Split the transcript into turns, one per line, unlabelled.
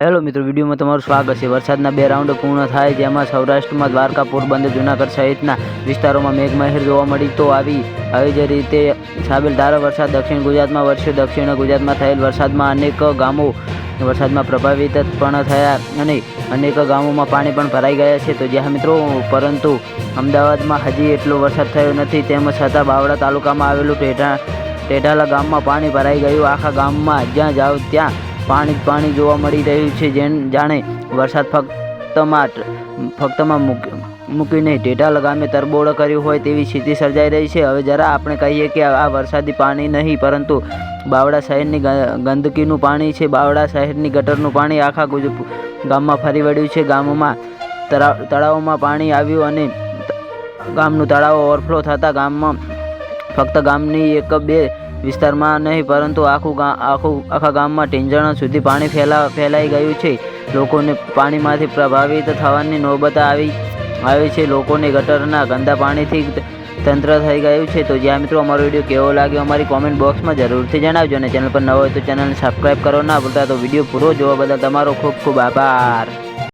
Hello મિત્રો, વિડીયોમાં તમારું સ્વાગત છે। વરસાદના 2 રાઉન્ડ પૂર્ણ થાય, જેમાં સૌરાષ્ટ્રમાં દ્વારકા, પોરબંદર, જૂનાગઢ સહિતના વિસ્તારોમાં મેઘમહેર જોવા મળી તો આવી જ રીતે સાબેલધાર વરસાદ દક્ષિણ ગુજરાતમાં વરસ્યો। દક્ષિણ ગુજરાતમાં થયેલ વરસાદમાં અનેક ગામો વરસાદમાં પ્રભાવિત પણ થયા અને અનેક ગામોમાં પાણી પણ ભરાઈ ગયા છે। તો જ્યાં મિત્રો, પરંતુ અમદાવાદમાં હજી એટલો વરસાદ થયો નથી, તેમ છતાં બાવળા તાલુકામાં આવેલું ટેઢાલા ગામમાં પાણી ભરાઈ ગયું। આખા ગામમાં જ્યાં જાઓ ત્યાં પાણી જોવા મળી રહ્યું છે। જાણે વરસાદ ફક્તમાં મૂકીને ટેઢાલા ગામે તરબોળ કર્યું હોય તેવી સ્થિતિ સર્જાઈ રહી છે। હવે જરા આપણે કહીએ કે આ વરસાદી પાણી નહીં, પરંતુ બાવળા શહેરની ગંદકીનું પાણી છે। બાવળા શહેરની ગટરનું પાણી આખા ગામમાં ફરી વળ્યું છે। ગામમાં તળાવોમાં પાણી આવ્યું અને ગામનું તળાવ ઓવરફ્લો થતાં ગામમાં ફક્ત ગામની 1-2 વિસ્તારમાં નહીં, પરંતુ આખા ગામમાં ટીંજણ સુધી પાણી ફેલાઈ ગયું છે। લોકોને પાણીમાંથી પ્રભાવિત થવાની નોબત આવી છે। લોકોને ગટરના ગંદા પાણીથી તંત્ર થઈ ગયું છે। તો જ્યાં મિત્રો, અમારો વિડીયો કેવો લાગ્યો અમારી કોમેન્ટ બોક્સમાં જરૂરથી જણાવજો અને ચેનલ પર નવા હોય તો ચેનલને સબસ્ક્રાઈબ કરો ના ભૂલતા। તો વિડીયો પૂરો જોવા બદલ તમારો ખૂબ ખૂબ આભાર।